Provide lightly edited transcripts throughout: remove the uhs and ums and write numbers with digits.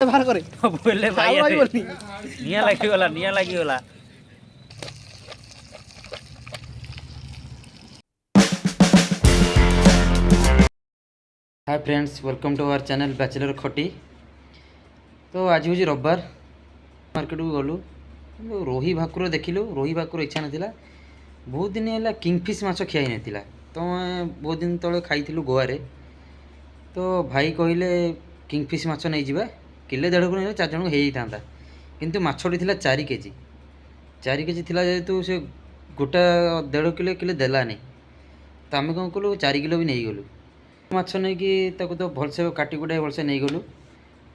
बाहर करे बोले भाई निया लागी गला hi friends welcome to our channel bachelor खटी। तो आज हूँ रविवार मार्केट को गलु रोही भाकुर देखिलु। रोही भाकुर इच्छा नाला बहुत दिन है किंगफिश माछ खिया नाला तो बहुत दिन तले खाई गोवा रे। तो भाई कहले किंगफिश माछ नहीं जावा किले देढ़ को नहीं 4 जन हो किंतु माछटी थी 4 केजी 4 केजी थी जेहेतु से गोटा 1.5 किलो किले देलानी तो आम कौन कलु 4 किलो भी नहीं गलु माछ नहीं कि तो भलसे काटी कुटा भलसे नहीं गलु।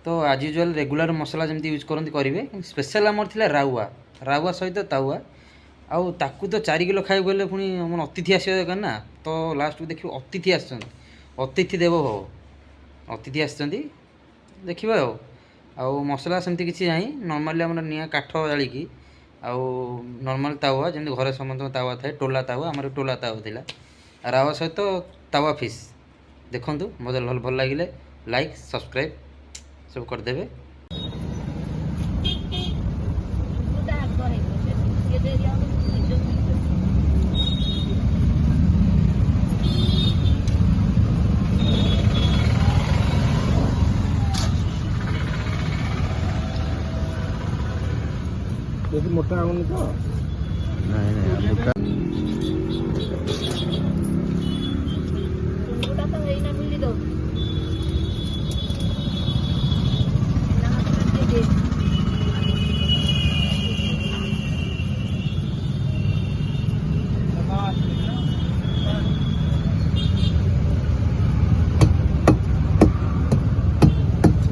तो आज यूजुआल रेगुलर मसला जमी यूज करते करेंगे स्पेशल आमर थी राउआ राउआ सहित ताउआ आउ ताकू तो 4 किलो खाई गले पुणी मन अतिथि आसा दरकार ना। तो लास्ट को देखिए अतिथि अतिथि देव भव अतिथि आसती देखा आउ मसला सेमती किसी ना नॉर्मली आम निआ काठ जाड़ी आउ नॉर्मल तावा जमी घर समस्त तावा थाए टोला तावा आम टोला तावा थिला रावा सहित तावा फिश देखूँ मत भल लगे लाइक सब्सक्राइब सब करदेवे। देखिए मोटा आउनी तो नहीं मोटा मोटा तो है ना मिली दो ना हाथ दे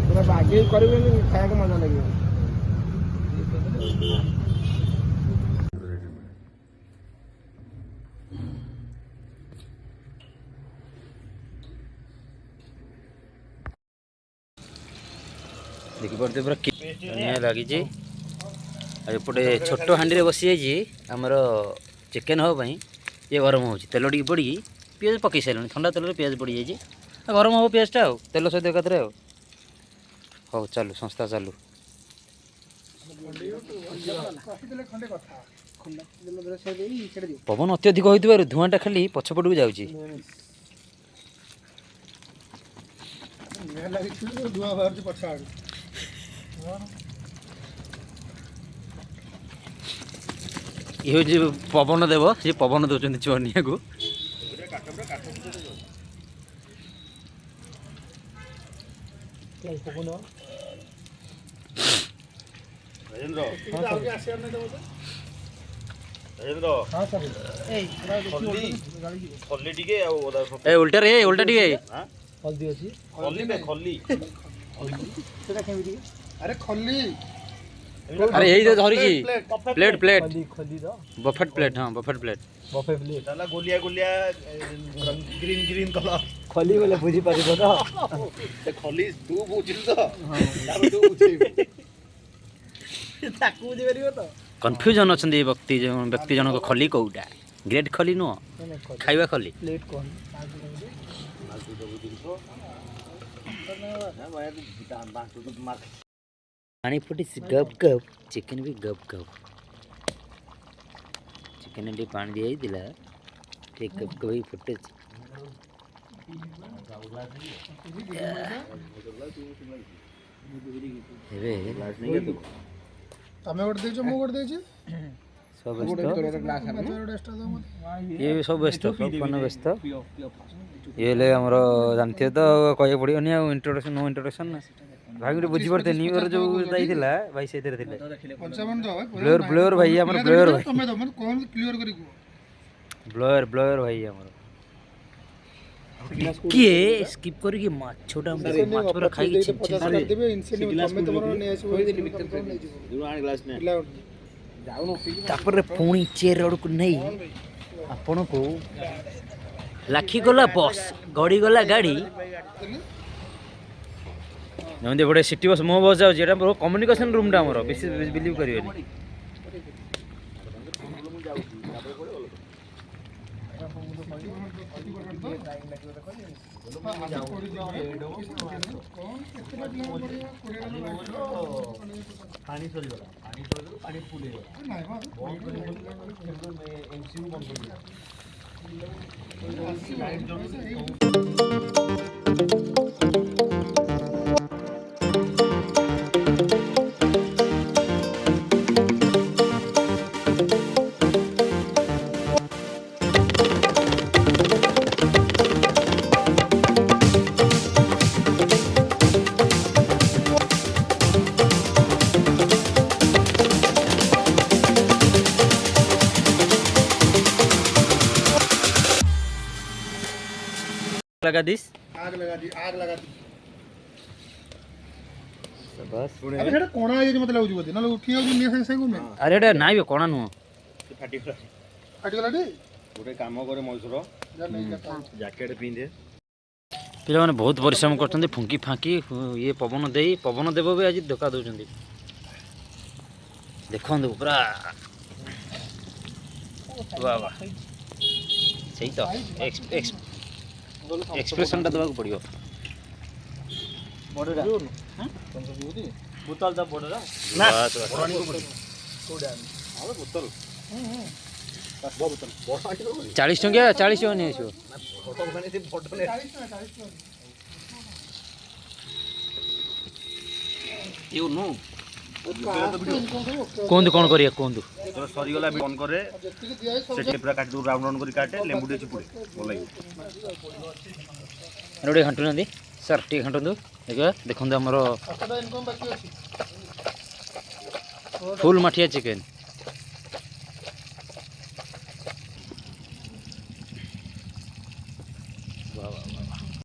पूरा बागे करेंगे खाया को मजा लगे। देखिपे पूरा धनिया लगी एपटे छोट हाँडी बसी जाइए आमर चिकेन हाँपाई ये गरम हो तेल टी पड़ी पिज पकई सारे ठंडा तेल पिज पड़ जाइए गरम हम पिजटा तेल सहित एकाथरे हो चलू संस्था चलू पवन अत्यधिक होइतबारु धुआंटा खाली पछपटू जाउची ये जी पवन देव ये पवन दौरान चुनिया को उल्टा रे उल्टा टिके हल्दी अछि खल्ली में खल्ली सेटा केमिति अरे खल्ली अरे यही तो धरी जी प्लेट प्लेट खल्ली दो बफेट प्लेट हां बफेट प्लेट ताला गोलिया गोलिया ग्रीन ग्रीन कलर खल्ली बोले बुझी पारिबो तो ते खल्ली तू बुझिल तो तार तू बुझेबी ताकू बुझी पारिबो तो कंफ्यूजन अछंदी व्यक्ति जनक खल्ली कोउटा ग्रेट खल्ली नो खाइबा खल्ली प्लेट कोन पानी फुटी गप गप चिकेन भी गप गप चिकेन टी पानी दिया दिला ठीक गप गप ही फुटे तमे गोट देजो मो गोट देजो सब व्यस्त ये सब व्यस्त सब कौन व्यस्त ये ले हमरो जानते तो कहे पड़ो नहीं इंट्रोडक्शन नो इंट्रोडक्शन ना भाई गोटे बुझी पड़ते न्यू इयर जो जाइथिला भाई से थे ब्लोअर ब्लोअर भाई हमर ब्लोअर भाई तमे तो मत कोन क्लियर करी को ब्लोअर भाई हमर किए स्किप करी कि माछोटा माछ पूरा खाई के छिप छिप कर देबे इनसे तमे तमरो नै आसी होई देली भीतर नै जो आन ग्लास में जाउनो तापर पुणी चेयर रोड को नहीं आपण को लाखी गला बस गड़ी गला गाड़ी जमी गोटे सिटी बस मो बस जाऊँ कम्युनिकेशन रूम टा आमर बेसी बिलीव करेंगे ପାଣି ସରିଗଲା ପାଣି ଫୁଲ ହେଇଗଲା ବନ୍ଦ କରି ଏମସିୟୁ ବନ୍ଦ लगा दिस आग लगा दी बस अरे हेडा कोणा आइ जे मतलब उजबो न उठी हो ने संग संग में अरे एटा नाइ कोण नु फाटी गला रे गोटे काम करे मौसुर जैकेट पिंदे पिला माने बहुत परिश्रम करछन्ती फुंकी फांकी ये पवन देव भी आज धोखा दउछन्ती देखंदु पूरा वाह वाह सही तो एक्सप्रेशन टा दबाक पड़ियो बडरा हां बोतल दा बडरा ना बोरानी को पड़ी कोडा हां बोतल बोतल 40 टंकिया 40 टंका नहीं आछो फोटो बने थी फोटो ने 40 यू नो कोंदु कोन करिया कोंदु तो सरी गला बन करे से पूरा काट दू राउंड राउंड करी काटे लेंबू दे चिपुड़े बोल लागी रोडे घंटू नंदी सर टी घंटू देखो देखो हमरो फुल मठिया चिकन